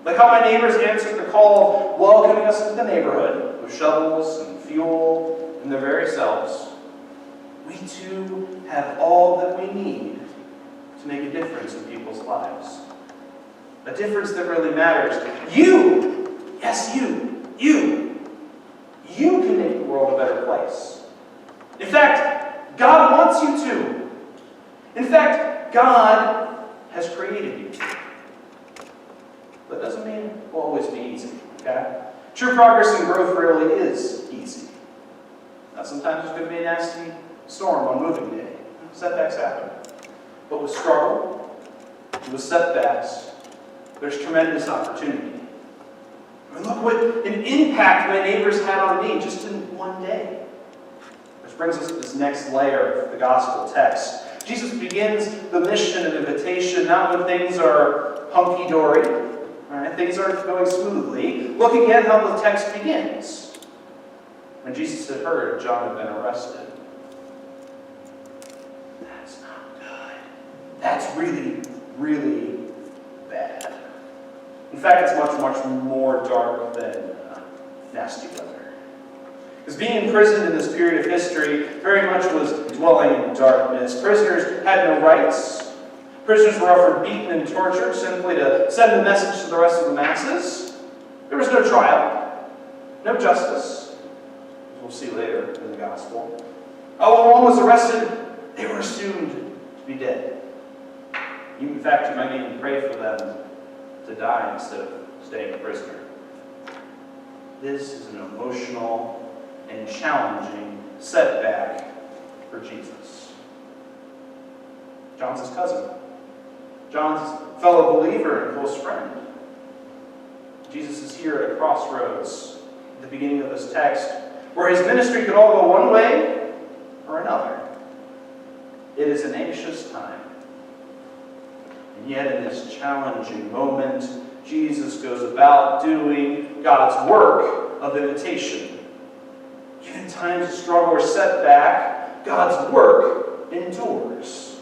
Like how my neighbors answered the call of welcoming us into the neighborhood with shovels and fuel and their very selves, we too have all that we need to make a difference in people's lives. A difference that really matters. You, yes, you can make the world a better place. In fact, God wants you to. In fact, God has created you to. But it doesn't mean it will always be easy, okay? True progress and growth really is easy. Now, sometimes there's going to be a nasty storm on moving day. Setbacks happen. But with struggle, with setbacks, there's tremendous opportunity. I mean, look what an impact my neighbors had on me just in one day. Which brings us to this next layer of the gospel text. Jesus begins the mission of invitation not when things are hunky-dory, right? Things aren't going smoothly. Look again how the text begins. When Jesus had heard John had been arrested. That's not good. That's really, really bad. In fact, it's much, much more dark than nasty weather. Because being imprisoned in this period of history very much was dwelling in darkness. Prisoners had no rights. Prisoners were often beaten and tortured simply to send a message to the rest of the masses. There was no trial, no justice, as we'll see later in the gospel. Oh, when one was arrested, they were assumed to be dead. In fact, you might even pray for them to die instead of staying a prisoner. This is an emotional and challenging setback for Jesus. John's his cousin. John's his fellow believer and close friend. Jesus is here at a crossroads at the beginning of this text where his ministry could all go one way or another. It is an anxious time. And yet in this challenging moment, Jesus goes about doing God's work of invitation. Even in times of struggle or setback, God's work endures.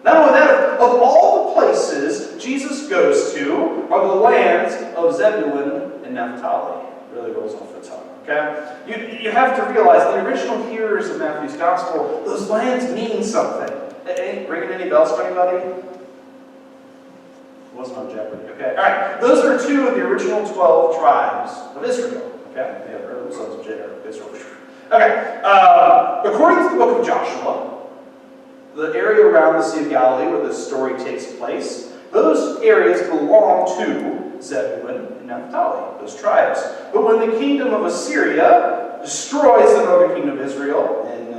Not only that, of all the places Jesus goes to are the lands of Zebulun and Naphtali. It really rolls off the tongue, okay? You have to realize, the original hearers of Matthew's Gospel, those lands mean something. Ringing any bells for anybody? It wasn't on Jeopardy, okay? All right, those are two of the original 12 tribes of Israel, okay? They have heard themselves of Israel. Okay, according to the book of Joshua, the area around the Sea of Galilee where this story takes place, those areas belong to Zebulun and Naphtali, those tribes. But when the kingdom of Assyria destroys the northern kingdom of Israel in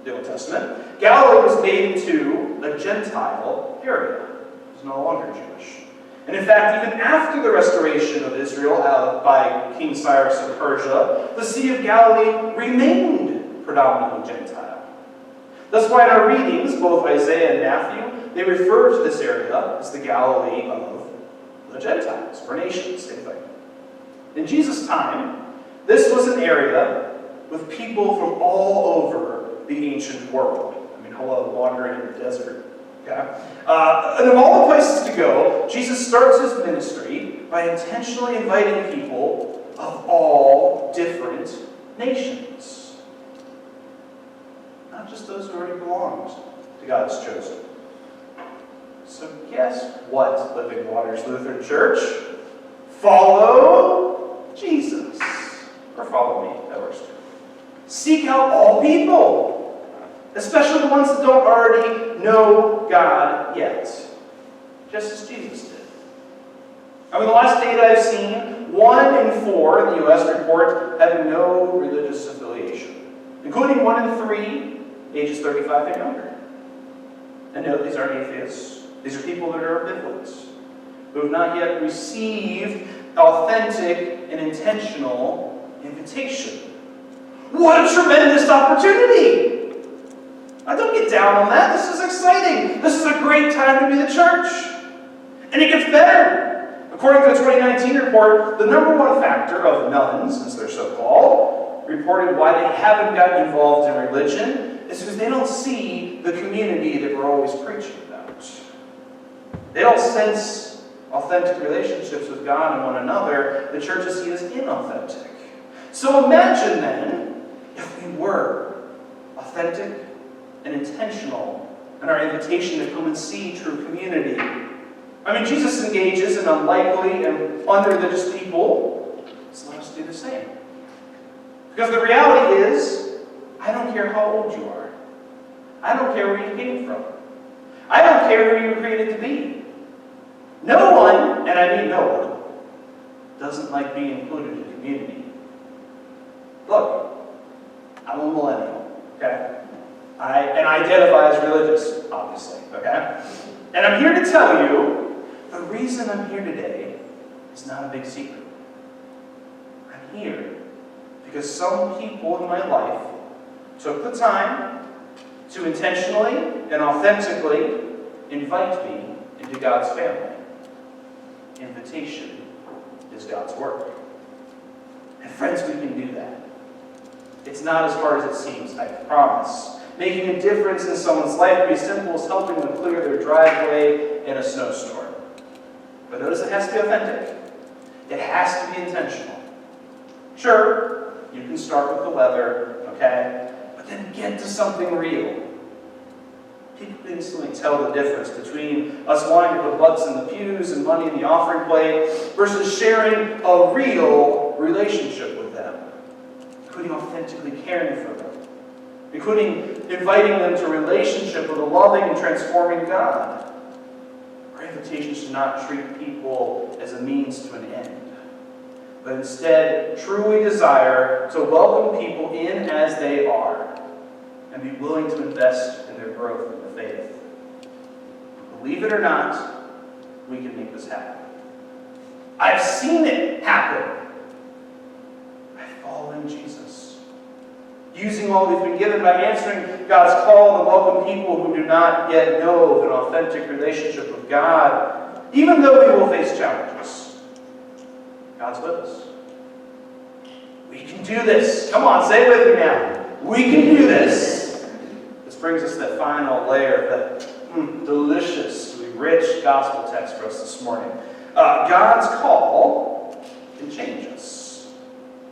the Old Testament, Galilee was made into a Gentile area. It was no longer Jewish. And in fact, even after the restoration of Israel by King Cyrus of Persia, the Sea of Galilee remained predominantly Gentile. That's why in our readings, both Isaiah and Matthew, they refer to this area as the Galilee of the Gentiles, or nations, same thing. In Jesus' time, this was an area with people from all over the ancient world. I mean, hello, wandering in the desert. Okay? And of all the places to go, Jesus starts his ministry by intentionally inviting people of all different nations. Not just those who already belonged to God's chosen. So guess what, Living Waters Lutheran Church? Follow Jesus. Or follow me, that works too. Seek out all people, especially the ones that don't already know God yet. Just as Jesus did. I mean, the last data I've seen, 1 in 4 in the U.S. report having no religious affiliation, including 1 in 3 ages 35 and younger. And no, these aren't atheists. These are people that are ambivalent, who have not yet received authentic and intentional invitation. What a tremendous opportunity! Now, don't get down on that. This is exciting. This is a great time to be the church. And it gets better. According to the 2019 report, the number one factor of nones, as they're so called, reported why they haven't gotten involved in religion is because they don't see the community that we're always preaching about. They don't sense authentic relationships with God and one another, the church is seen as inauthentic. So imagine then if we were authentic and intentional in our invitation to come and see true community. I mean, Jesus engages in unlikely and unreligious people, so let us do the same. Because the reality is, I don't care how old you are. I don't care where you came from. I don't care who you were created to be. No one, and I mean no one, doesn't like being included in community. Look, I'm a millennial, okay? And I identify as religious, obviously, okay? And I'm here to tell you, the reason I'm here today is not a big secret. I'm here because some people in my life took the time to intentionally and authentically invite me into God's family. Invitation is God's work. And friends, we can do that. It's not as hard as it seems, I promise. Making a difference in someone's life can be as simple as helping them clear their driveway in a snowstorm. But notice it has to be authentic. It has to be intentional. Sure, you can start with the weather, okay? But then get to something real. People can instantly tell the difference between us wanting to put butts in the pews and money in the offering plate versus sharing a real relationship with them, including authentically caring for them, including inviting them to a relationship with a loving and transforming God. Our invitation should not treat people as a means to an end, but instead truly desire to welcome people in as they are and be willing to invest in their growth in the faith. Believe it or not, we can make this happen. I've seen it happen. I follow in Jesus, using all we've been given by answering God's call to welcome people who do not yet know of an authentic relationship with God, even though we will face challenges. God's with us. We can do this. Come on, say it with me now. We can do this. This brings us to that final layer of that deliciously rich gospel text for us this morning. God's call can change us.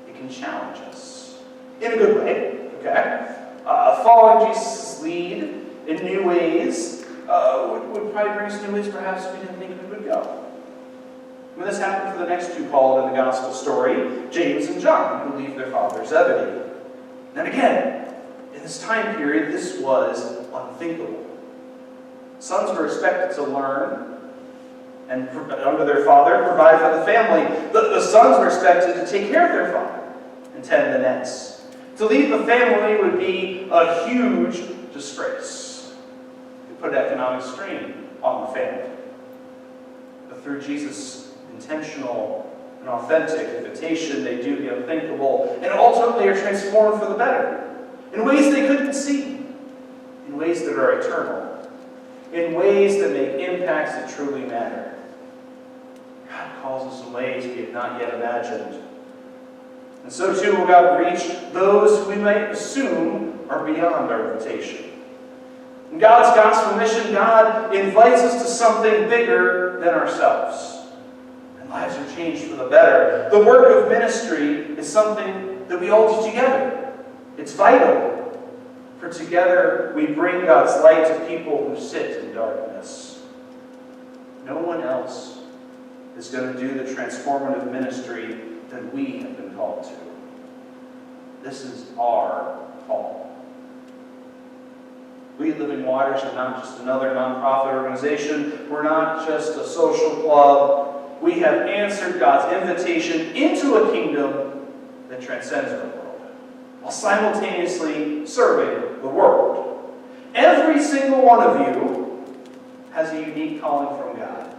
It can challenge us. In a good way, okay? Following Jesus' lead in new ways would probably bring us new ways perhaps we didn't think we would go. When this happened for the next two called in the gospel story, James and John, who leave their father Zebedee. And again, in this time period, this was unthinkable. Sons were expected to learn and, under their father, provide for the family. The sons were expected to take care of their father and tend the nets. To leave the family would be a huge disgrace. It put economic strain on the family. But through Jesus' intentional and authentic invitation, they do the unthinkable and ultimately are transformed for the better in ways they couldn't see, in ways that are eternal, in ways that make impacts that truly matter. God calls us in ways we have not yet imagined. And so too will God reach those who we might assume are beyond our invitation. In God's gospel mission, God invites us to something bigger than ourselves. And lives are changed for the better. The work of ministry is something that we all do together. It's vital. For together we bring God's light to people who sit in darkness. No one else is going to do the transformative ministry that we have been called to. This is our call. We at Living Waters are not just another nonprofit organization. We're not just a social club. We have answered God's invitation into a kingdom that transcends our world, while simultaneously serving the world. Every single one of you has a unique calling from God.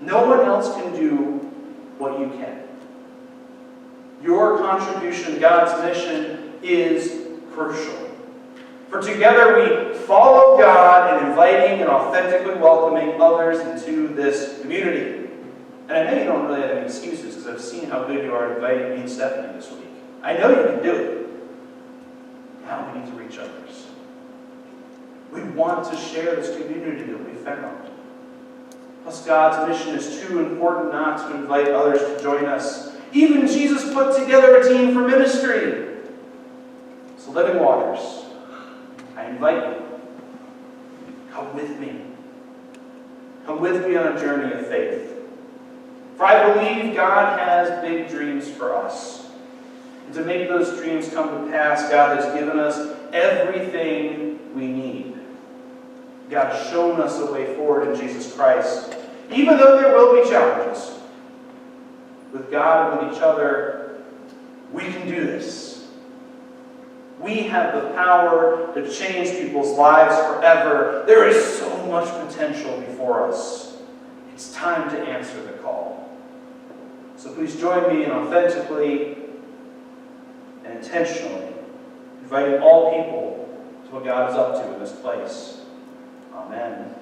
No one else can do what you can. Your contribution to God's mission is crucial. For together we follow God in inviting and authentically welcoming others into this community. And I know you don't really have any excuses because I've seen how good you are at inviting me and Stephanie this week. I know you can do it. Now we need to reach others. We want to share this community that we found. Plus, God's mission is too important not to invite others to join us. Even Jesus put together a team for ministry. So, Living Waters, I invite you. Come with me. Come with me on a journey of faith. For I believe God has big dreams for us. And to make those dreams come to pass, God has given us everything we need. God has shown us a way forward in Jesus Christ. Even though there will be challenges, with God and with each other, we can do this. We have the power to change people's lives forever. There is so much potential before us. It's time to answer the call. So please join me in authentically and intentionally inviting all people to what God is up to in this place. Amen.